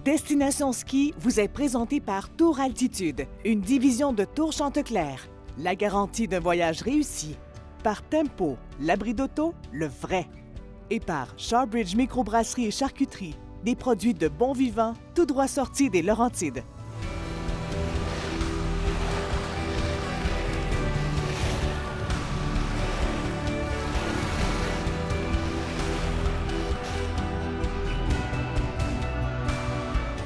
Destination Ski vous est présentée par Tour Altitude, une division de Tour Chanteclair. La garantie d'un voyage réussi. Par Tempo, l'abri d'auto, le vrai. Et par Shawbridge Microbrasserie et Charcuterie, des produits de bon vivant, tout droit sortis des Laurentides.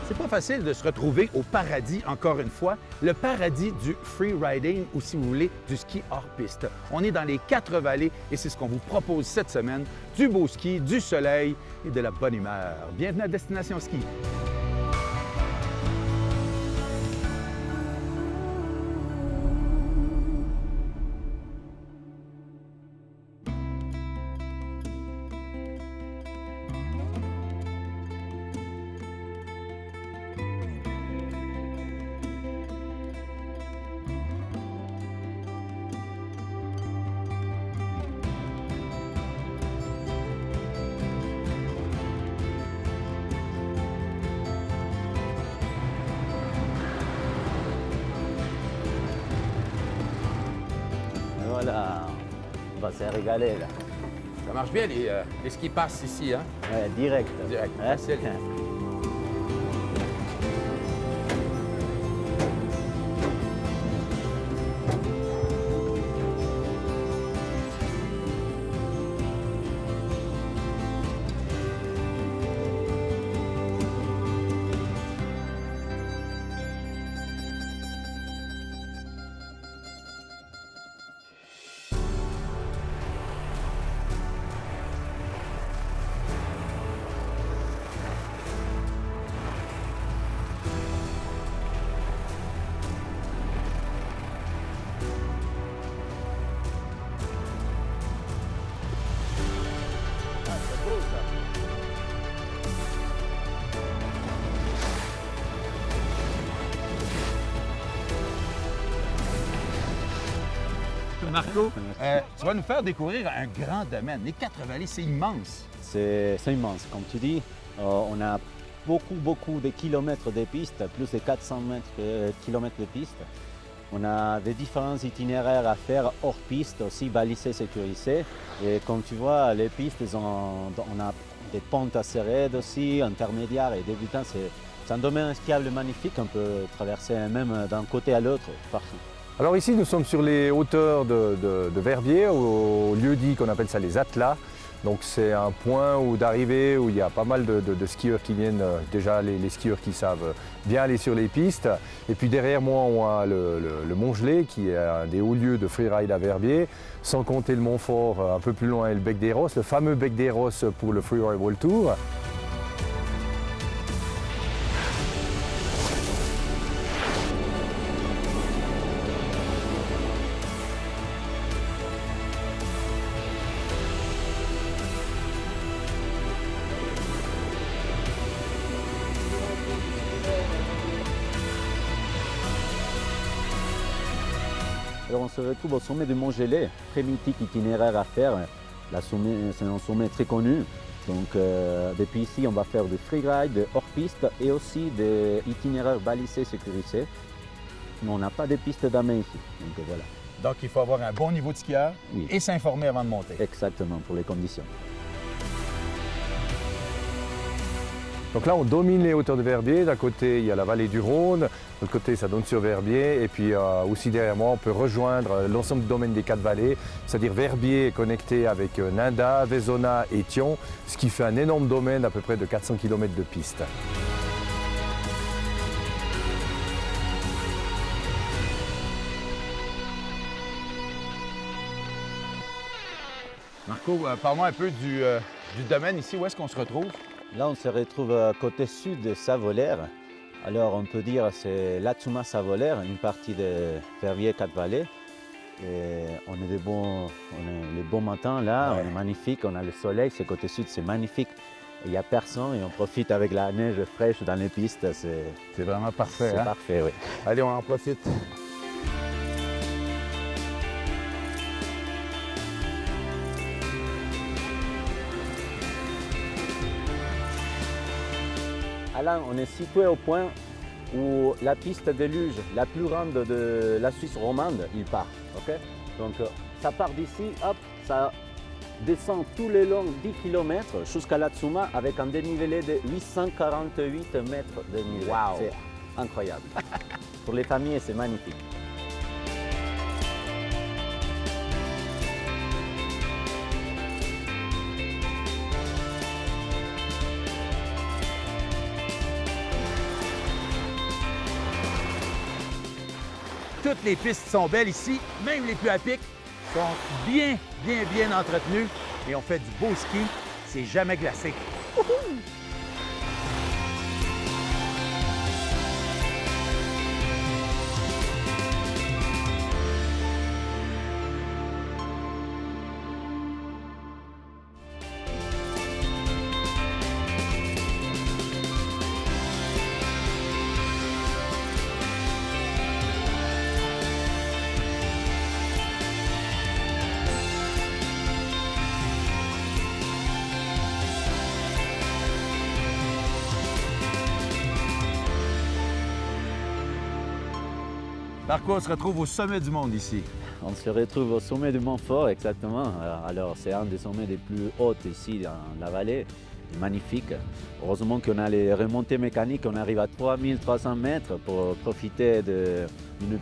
C'est pas facile de se retrouver au paradis, encore une fois, le paradis du freeriding ou, si vous voulez, du ski hors piste. On est dans les 4 vallées et c'est ce qu'on vous propose cette semaine, du beau ski, du soleil et de la bonne humeur. Bienvenue à Destination Ski. Voilà, on va se régaler là. Ça marche bien, les skis passent ici, hein? Ouais, direct. Direct, Hein? facile. Marco, tu vas nous faire découvrir un grand domaine. Les 4 vallées, c'est immense. C'est immense, comme tu dis. On a beaucoup de kilomètres de pistes, plus de 400 kilomètres de pistes. On a des différents itinéraires à faire hors piste, aussi balisés, sécurisés. Et comme tu vois, les pistes, on a des pentes assez raides aussi, intermédiaires et débutants. C'est un domaine skiable magnifique, on peut traverser même d'un côté à l'autre, partout. Alors ici, nous sommes sur les hauteurs de Verbier, au lieu-dit qu'on appelle ça les Atlas. Donc c'est un point d'arrivée où il y a pas mal de skieurs qui viennent, déjà les skieurs qui savent bien aller sur les pistes. Et puis derrière moi, on a le Mont-Gelé qui est un des hauts lieux de freeride à Verbier, sans compter le Montfort un peu plus loin et le Bec des Rosses, le fameux Bec des Rosses pour le Freeride World Tour. Alors on se retrouve au sommet du Mont-Gelé, très mythique itinéraire à faire. C'est un sommet très connu. Donc depuis ici, on va faire du freeride, de hors-piste et aussi des itinéraires balisés sécurisés. Mais on n'a pas de piste d'amet ici. Donc voilà. Donc, il faut avoir un bon niveau de skieur Oui. et s'informer avant de monter. Exactement, pour les conditions. Donc là, on domine les hauteurs de Verbier. D'un côté, il y a la vallée du Rhône. De l'autre côté, ça donne sur Verbier. Et puis aussi derrière moi, on peut rejoindre l'ensemble du domaine des 4 vallées. C'est-à-dire Verbier est connecté avec Ninda, Vaisonna et Thion, ce qui fait un énorme domaine d'à peu près de 400 km de piste. Marco, parle-moi un peu du domaine ici. Où est-ce qu'on se retrouve? Là, on se retrouve côté sud de Savolaire. Alors, on peut dire que c'est l'Atsuma Savolaire, une partie de Verbier 4 vallées. Et on est les bons matins là, Ouais. on est magnifique, on a le soleil, c'est côté sud, c'est magnifique. Il n'y a personne et on profite avec la neige fraîche dans les pistes. C'est vraiment parfait, C'est hein? parfait, oui. Allez, on en profite. Alain, on est situé au point où la piste de luge la plus grande de la Suisse romande, il part. Okay, donc ça part d'ici, hop, ça descend tout le long 10 km jusqu'à la Tsuma avec un dénivelé de 848 mètres de dénivelé. Wow. C'est incroyable. Pour les familles, c'est magnifique. Toutes les pistes sont belles ici, même les plus à pic sont bien entretenues et on fait du beau ski. C'est jamais glacé. Wouhou! Marco, on se retrouve au sommet du monde ici. On se retrouve au sommet du Montfort, exactement. Alors, c'est un des sommets les plus hauts ici dans la vallée. Magnifique. Heureusement qu'on a les remontées mécaniques, on arrive à 3300 mètres pour profiter d'une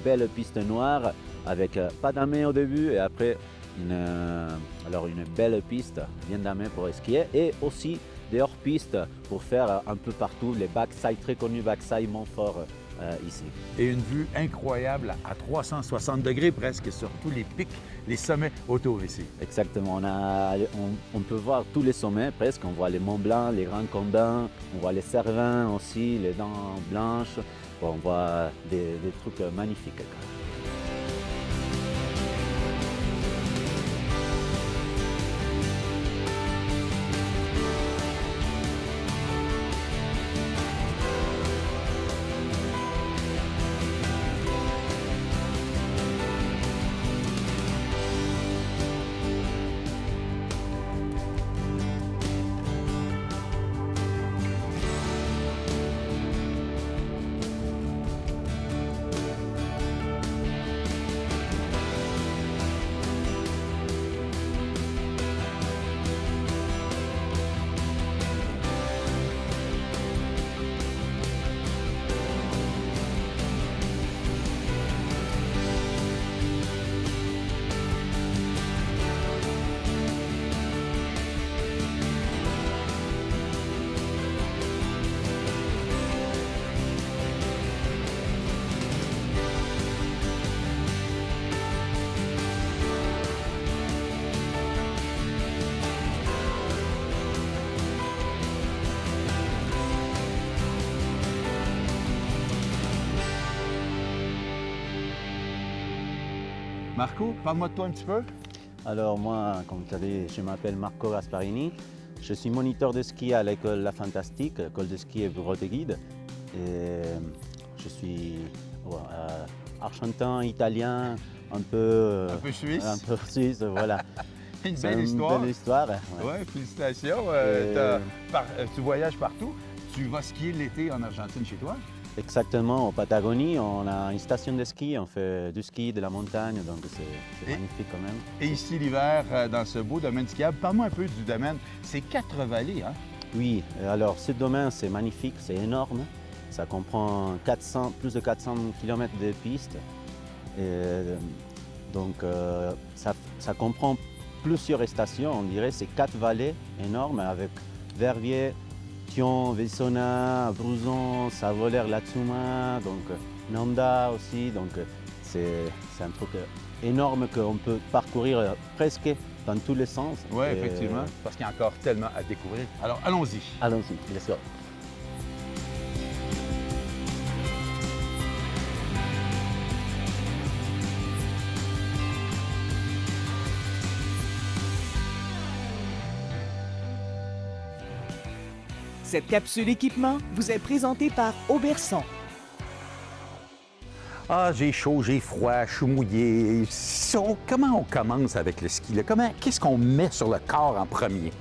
belle piste noire avec pas d'amer au début et après une belle piste bien damée pour skier et aussi des hors-pistes pour faire un peu partout les backsides, très connus backsides Montfort ici. Et une vue incroyable à 360 degrés presque sur tous les pics, les sommets autour ici. Exactement, on peut voir tous les sommets presque, on voit les Monts Blancs, les Grands Combins, on voit les Cervins aussi, les Dents Blanches, on voit des trucs magnifiques. Marco, parle-moi de toi un petit peu. Alors moi, comme tu as dit, je m'appelle Marco Gasparini. Je suis moniteur de ski à l'école La Fantastique, école de ski et bureau de guide. Et je suis argentin, italien, un peu suisse, voilà. Une belle histoire. Une belle histoire. Ouais, félicitations. Tu voyages partout. Tu vas skier l'été en Argentine chez toi? Exactement, en Patagonie, on a une station de ski, on fait du ski, de la montagne, donc c'est magnifique quand même. Et ici l'hiver, dans ce beau domaine skiable, parle-moi un peu du domaine. C'est 4 vallées, hein? Oui, alors ce domaine c'est magnifique, c'est énorme. Ça comprend plus de 400 km de pistes. Et donc ça comprend plusieurs stations, on dirait, c'est 4 vallées énormes avec Verviers, Thion, Vessona, Bruzon, Savolère, La Tsuma, donc Nanda aussi. Donc c'est un truc énorme qu'on peut parcourir presque dans tous les sens. Oui, effectivement, parce qu'il y a encore tellement à découvrir. Alors allons-y. Allons-y, let's go. Cette capsule équipement vous est présentée par Auberson. Ah, j'ai chaud, j'ai froid, je suis mouillé. Comment on commence avec le ski? Qu'est-ce qu'on met sur le corps en premier?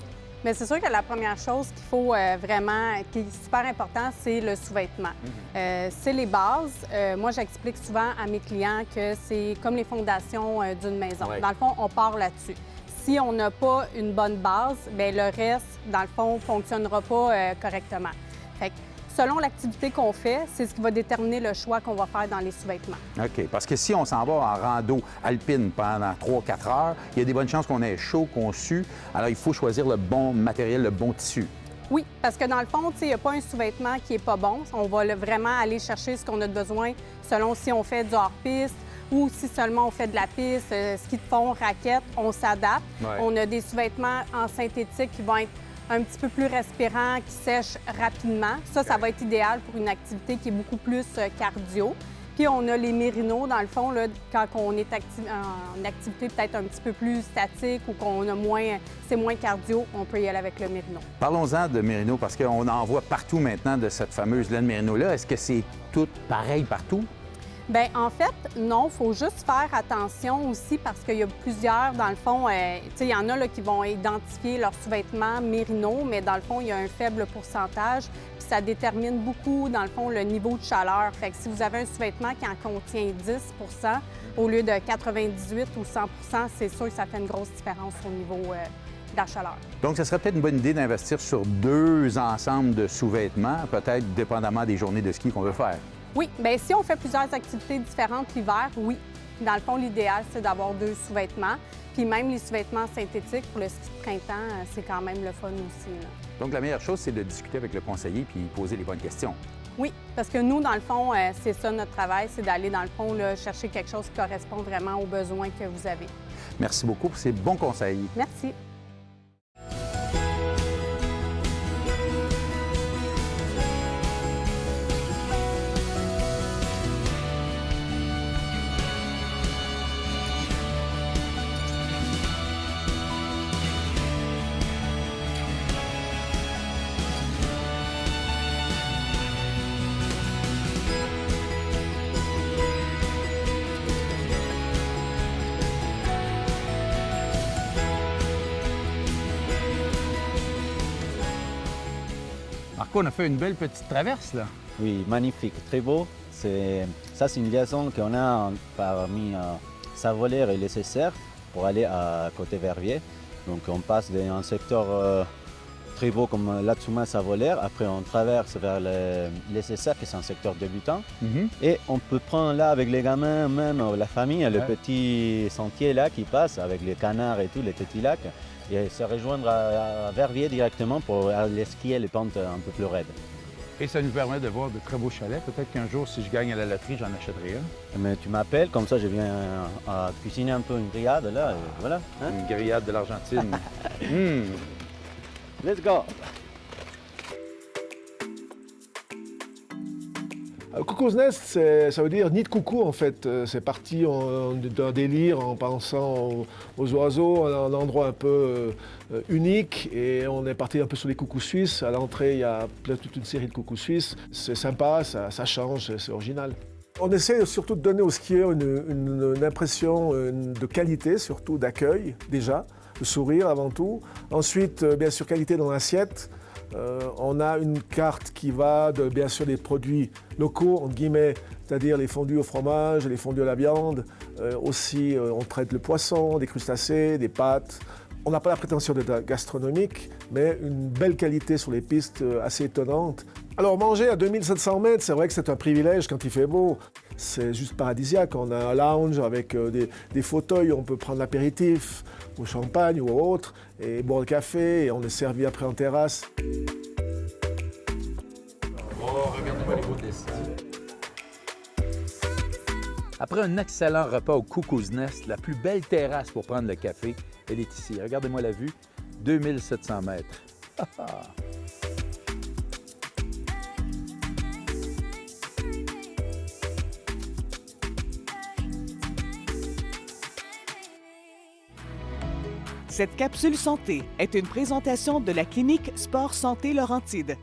Mais c'est sûr que la première chose qu'il faut vraiment, qui est super important, c'est le sous-vêtement. C'est les bases. Moi, j'explique souvent à mes clients que c'est comme les fondations d'une maison. Ouais. Dans le fond, on part là-dessus. Si on n'a pas une bonne base, bien, le reste, dans le fond, ne fonctionnera pas correctement. Fait que, selon l'activité qu'on fait, c'est ce qui va déterminer le choix qu'on va faire dans les sous-vêtements. OK. Parce que si on s'en va en rando alpine pendant 3-4 heures, il y a des bonnes chances qu'on ait chaud, qu'on sue. Alors, il faut choisir le bon matériel, le bon tissu. Oui, parce que dans le fond, il n'y a pas un sous-vêtement qui n'est pas bon. On va vraiment aller chercher ce qu'on a besoin selon si on fait du hors-piste ou si seulement on fait de la piste, ski de fond, raquette, on s'adapte. Ouais. On a des sous-vêtements en synthétique qui vont être un petit peu plus respirants, qui sèchent rapidement. Ça va être idéal pour une activité qui est beaucoup plus cardio. Puis on a les mérinos, dans le fond, là, quand on est en activité peut-être un petit peu plus statique ou qu'on a moins, c'est moins cardio, on peut y aller avec le mérino. Parlons-en de Mérino, parce qu'on en voit partout maintenant de cette fameuse laine Mérino-là. Est-ce que c'est tout pareil partout? Bien, en fait, non, il faut juste faire attention aussi parce qu'il y a plusieurs, dans le fond, tu sais, il y en a là, qui vont identifier leurs sous-vêtements mérino, mais dans le fond, il y a un faible pourcentage, puis ça détermine beaucoup, dans le fond, le niveau de chaleur. Fait que si vous avez un sous-vêtement qui en contient 10 au lieu de 98 ou 100 c'est sûr que ça fait une grosse différence au niveau de la chaleur. Donc, ce serait peut-être une bonne idée d'investir sur 2 ensembles de sous-vêtements, peut-être dépendamment des journées de ski qu'on veut faire. Oui, bien si on fait plusieurs activités différentes l'hiver, oui. Dans le fond, l'idéal, c'est d'avoir 2 sous-vêtements. Puis même les sous-vêtements synthétiques pour le ski de printemps, c'est quand même le fun aussi, là. Donc, la meilleure chose, c'est de discuter avec le conseiller puis poser les bonnes questions. Oui, parce que nous, dans le fond, c'est ça notre travail, c'est d'aller, dans le fond, là, chercher quelque chose qui correspond vraiment aux besoins que vous avez. Merci beaucoup pour ces bons conseils. Merci. Marco, on a fait une belle petite traverse, là. Oui, magnifique, très beau. Ça, c'est une liaison qu'on a parmi Savolaire et les SSR pour aller à côté Verviers. Donc, on passe d'un secteur très beau comme l'Atsuma-Savolaire. Après, on traverse vers les SSR, qui est un secteur débutant. Et on peut prendre là, avec les gamins, même la famille, le petit sentier là qui passe avec les canards et tout, les petits lacs. Et se rejoindre à Verviers directement pour aller skier les pentes un peu plus raides. Et ça nous permet de voir de très beaux chalets. Peut-être qu'un jour, si je gagne à la loterie, j'en achèterai un. Mais tu m'appelles, comme ça je viens à cuisiner un peu une grillade là, et voilà. Hein? Une grillade de l'Argentine. Let's go! Cuckoo's Nest, ça veut dire nid de coucou en fait. C'est parti d'un délire en pensant aux oiseaux, un endroit un peu unique. Et on est parti un peu sur les coucous suisses. À l'entrée, il y a toute une série de coucous suisses. C'est sympa, ça change, c'est original. On essaie surtout de donner aux skieurs une impression de qualité, surtout d'accueil déjà, de sourire avant tout. Ensuite, bien sûr, qualité dans l'assiette. On a une carte qui va de, bien sûr, des produits locaux, entre guillemets, c'est-à-dire les fondus au fromage, les fondus à la viande. Aussi, on traite le poisson, des crustacés, des pâtes. On n'a pas la prétention d'être gastronomique, mais une belle qualité sur les pistes assez étonnante. Alors, manger à 2700 mètres, c'est vrai que c'est un privilège quand il fait beau. C'est juste paradisiaque. On a un lounge avec des fauteuils où on peut prendre l'apéritif, au champagne ou autre, et boire le café, et on est servi après en terrasse. Oh, regardez-moi les beautés. Après un excellent repas au Cuckoo's Nest, la plus belle terrasse pour prendre le café, elle est ici. Regardez-moi la vue, 2700 mètres. Cette capsule santé est une présentation de la clinique Sport Santé Laurentide.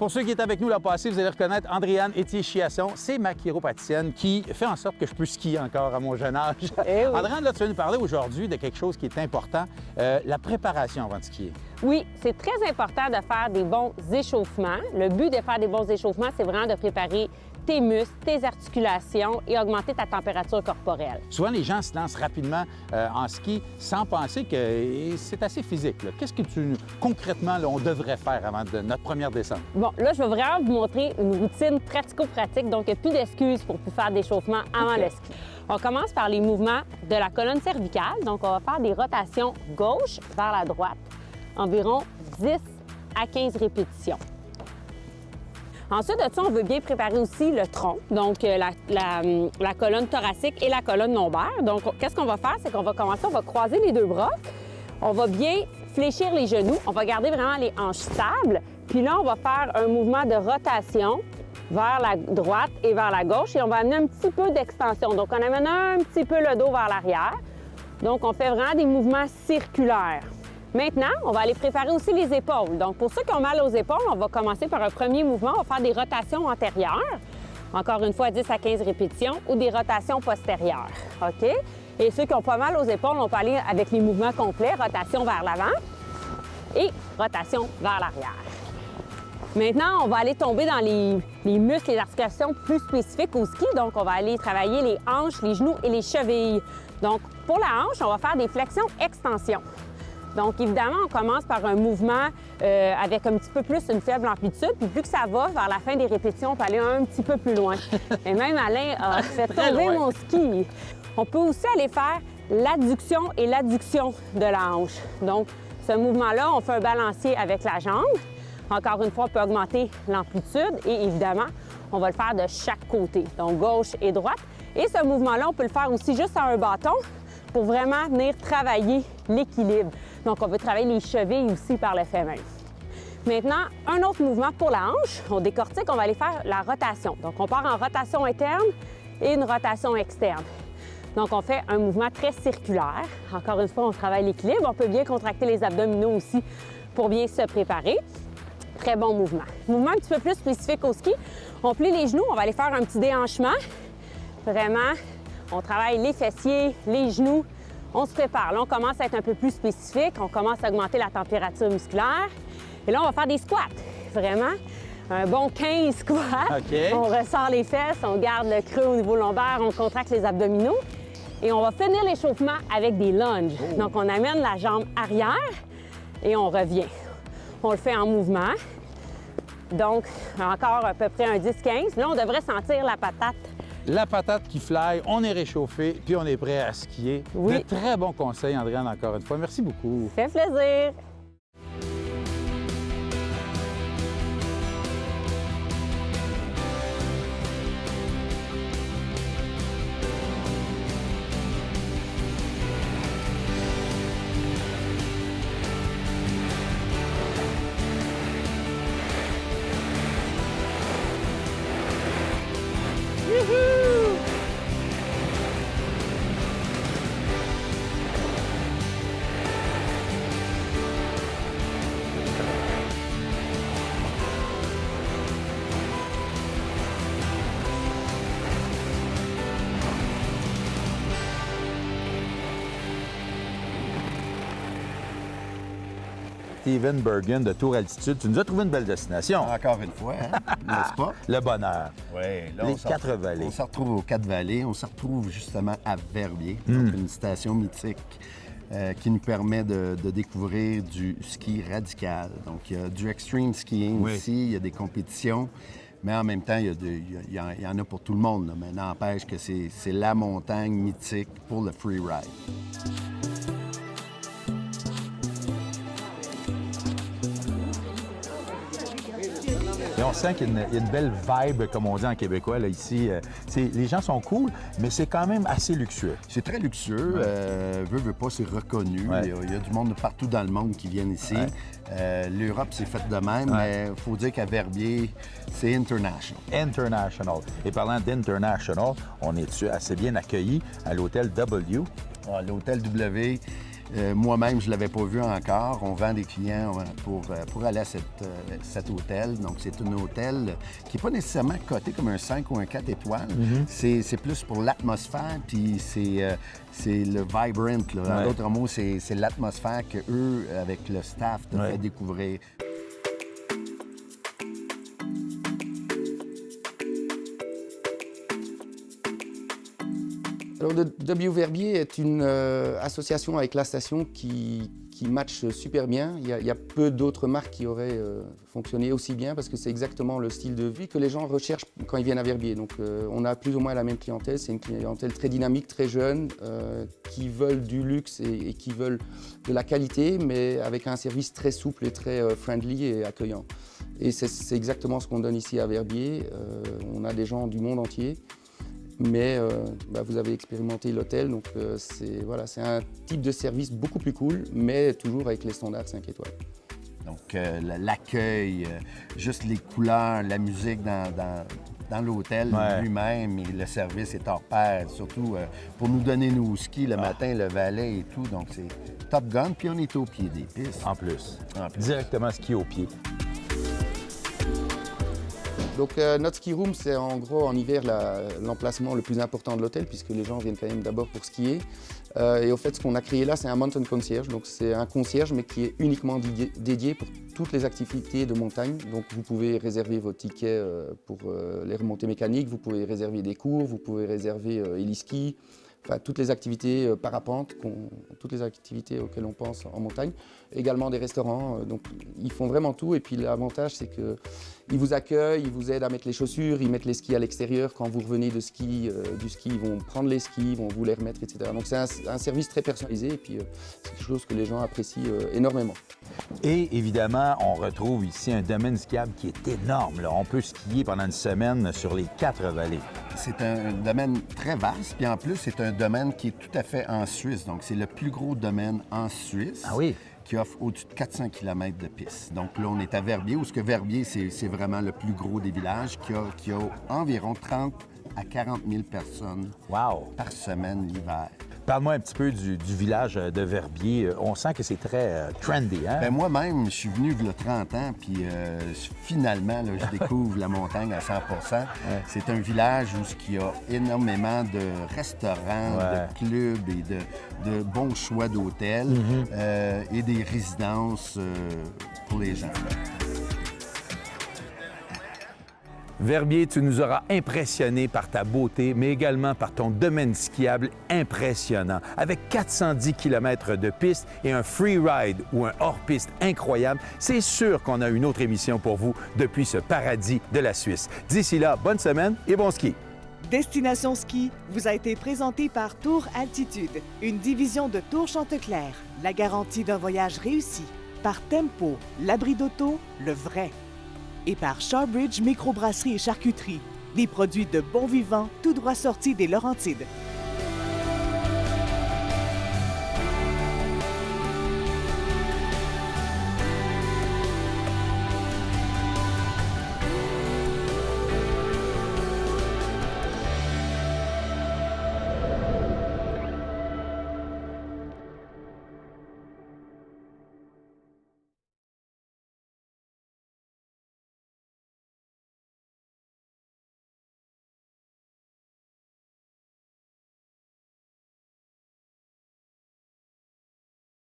Pour ceux qui étaient avec nous l'an passé, vous allez reconnaître Andréane Etier-Chiasson. C'est ma chiropraticienne qui fait en sorte que je peux skier encore à mon jeune âge. Eh oui. Andréane, là, tu vas nous parler aujourd'hui de quelque chose qui est important, la préparation avant de skier. Oui, c'est très important de faire des bons échauffements. Le but de faire des bons échauffements, c'est vraiment de préparer tes muscles, tes articulations et augmenter ta température corporelle. Souvent, les gens se lancent rapidement en ski sans penser que c'est assez physique. Là. Qu'est-ce que concrètement, là, on devrait faire avant notre première descente? Bon, là, je vais vraiment vous montrer une routine pratico-pratique, donc il n'y a plus d'excuses pour faire d'échauffement avant le ski. On commence par les mouvements de la colonne cervicale. Donc, on va faire des rotations gauche vers la droite, environ 10 à 15 répétitions. Ensuite de ça, on veut bien préparer aussi le tronc, donc la colonne thoracique et la colonne lombaire. Donc, qu'est-ce qu'on va faire? C'est qu'on va commencer, on va croiser les deux bras, on va bien fléchir les genoux, on va garder vraiment les hanches stables, puis là, on va faire un mouvement de rotation vers la droite et vers la gauche et on va amener un petit peu d'extension. Donc, on amène un petit peu le dos vers l'arrière. Donc, on fait vraiment des mouvements circulaires. Maintenant, on va aller préparer aussi les épaules. Donc, pour ceux qui ont mal aux épaules, on va commencer par un premier mouvement. On va faire des rotations antérieures. Encore une fois, 10 à 15 répétitions ou des rotations postérieures. OK? Et ceux qui ont pas mal aux épaules, on peut aller avec les mouvements complets. Rotation vers l'avant et rotation vers l'arrière. Maintenant, on va aller tomber dans les muscles, les articulations plus spécifiques au ski. Donc, on va aller travailler les hanches, les genoux et les chevilles. Donc, pour la hanche, on va faire des flexions-extensions. Donc, évidemment, on commence par un mouvement avec un petit peu plus une faible amplitude. Puis plus que ça va, vers la fin des répétitions, on peut aller un petit peu plus loin. Et même Alain a fait tomber mon ski. On peut aussi aller faire l'adduction et l'adduction de la hanche. Donc, ce mouvement-là, on fait un balancier avec la jambe. Encore une fois, on peut augmenter l'amplitude et évidemment, on va le faire de chaque côté, donc gauche et droite. Et ce mouvement-là, on peut le faire aussi juste à un bâton pour vraiment venir travailler l'équilibre. Donc, on veut travailler les chevilles aussi par le fait même. Maintenant, un autre mouvement pour la hanche, on décortique, on va aller faire la rotation. Donc, on part en rotation interne et une rotation externe. Donc, on fait un mouvement très circulaire. Encore une fois, on travaille l'équilibre. On peut bien contracter les abdominaux aussi pour bien se préparer. Très bon mouvement. Mouvement un petit peu plus spécifique au ski. On plie les genoux, on va aller faire un petit déhanchement. Vraiment, on travaille les fessiers, les genoux. On se prépare. Là, on commence à être un peu plus spécifique. On commence à augmenter la température musculaire. Et là, on va faire des squats. Vraiment, un bon 15 squats. OK. On ressort les fesses, on garde le creux au niveau lombaire, on contracte les abdominaux. Et on va finir l'échauffement avec des lunges. Donc, on amène la jambe arrière et on revient. On le fait en mouvement. Donc, encore à peu près un 10-15. Là, on devrait sentir la patate. La patate qui fly, on est réchauffé, puis on est prêt à skier. Oui. De très bons conseils, Andréane, encore une fois. Merci beaucoup. Ça fait plaisir. Steven Bergen de Tour Altitude, tu nous as trouvé une belle destination. Encore une fois, hein? N'est-ce pas? Le bonheur. Oui, là, Les quatre vallées. On se retrouve aux Quatre Vallées. On se retrouve justement à Verbier, donc une station mythique qui nous permet de découvrir du ski radical. Donc, il y a du extreme skiing ici, il y a des compétitions, mais en même temps, il y en a pour tout le monde. Là. Mais n'empêche que c'est la montagne mythique pour le freeride. Et on sent qu'il y a une belle vibe, comme on dit en québécois, là, ici. Les gens sont cool, mais c'est quand même assez luxueux. C'est très luxueux. Veut pas, c'est reconnu. Ouais. Il y a du monde de partout dans le monde qui viennent ici. Ouais. L'Europe, c'est fait de même, mais il faut dire qu'à Verbier, c'est international. International. Et parlant d'international, on est assez bien accueillis à l'hôtel W. L'hôtel W, Moi-même, je ne l'avais pas vu encore. On vend des clients pour aller à cet hôtel. Donc, c'est un hôtel qui n'est pas nécessairement coté comme un 5 ou un 4 étoiles. C'est plus pour l'atmosphère, puis c'est le vibrant. Là. En d'autres mots, c'est l'atmosphère qu'eux, avec le staff, te fait découvrir. Alors, W Verbier est une association avec la station qui match super bien. Il y a peu d'autres marques qui auraient fonctionné aussi bien parce que c'est exactement le style de vie que les gens recherchent quand ils viennent à Verbier. Donc on a plus ou moins la même clientèle. C'est une clientèle très dynamique, très jeune, qui veulent du luxe et qui veulent de la qualité, mais avec un service très souple et très friendly et accueillant. Et c'est exactement ce qu'on donne ici à Verbier. On a des gens du monde entier. Mais vous avez expérimenté l'hôtel, donc c'est un type de service beaucoup plus cool, mais toujours avec les standards 5 étoiles. Donc l'accueil, juste les couleurs, la musique dans l'hôtel lui-même et le service est hors pair, surtout pour nous donner nos skis le matin, le valet et tout. Donc c'est Top Gun, puis on est au pied des pistes. En plus. Directement ski au pied. Donc notre ski room, c'est en gros en hiver l'emplacement le plus important de l'hôtel puisque les gens viennent quand même d'abord pour skier. Et au fait, ce qu'on a créé là, c'est un mountain concierge. Donc c'est un concierge mais qui est uniquement dédié pour toutes les activités de montagne. Donc vous pouvez réserver vos tickets pour les remontées mécaniques, vous pouvez réserver des cours, vous pouvez réserver héliski. Enfin, toutes les activités parapente, toutes les activités auxquelles on pense en montagne. Également des restaurants, donc ils font vraiment tout. Et puis l'avantage, c'est qu'ils vous accueillent, ils vous aident à mettre les chaussures, ils mettent les skis à l'extérieur. Quand vous revenez du ski, ils vont prendre les skis, ils vont vous les remettre, etc. Donc c'est un service très personnalisé et puis c'est quelque chose que les gens apprécient énormément. Et évidemment, on retrouve ici un domaine skiable qui est énorme. Là. On peut skier pendant une semaine sur les 4 vallées. C'est un domaine très vaste, puis en plus, c'est un domaine qui est tout à fait en Suisse. Donc, c'est le plus gros domaine en Suisse. Ah oui? Qui offre au-dessus de 400 km de pistes. Donc là, on est à Verbier, où Verbier, c'est vraiment le plus gros des villages, qui a environ 30 à 40 000 personnes par semaine l'hiver. Parle-moi un petit peu du village de Verbier. On sent que c'est très trendy, hein? Bien, moi-même, je suis venu il y a 30 ans, puis finalement, là, je découvre la montagne à 100 C'est un village où il y a énormément de restaurants, de clubs et de bons choix d'hôtels et des résidences pour les gens. Verbier, tu nous auras impressionnés par ta beauté, mais également par ton domaine skiable impressionnant. Avec 410 km de piste et un free ride ou un hors-piste incroyable, c'est sûr qu'on a une autre émission pour vous depuis ce paradis de la Suisse. D'ici là, bonne semaine et bon ski! Destination Ski vous a été présenté par Tour Altitude, une division de Tour Chanteclair, la garantie d'un voyage réussi. Par Tempo, l'abri d'auto, le vrai. Et par Shawbridge Microbrasserie et Charcuterie, des produits de bon vivant tout droit sortis des Laurentides.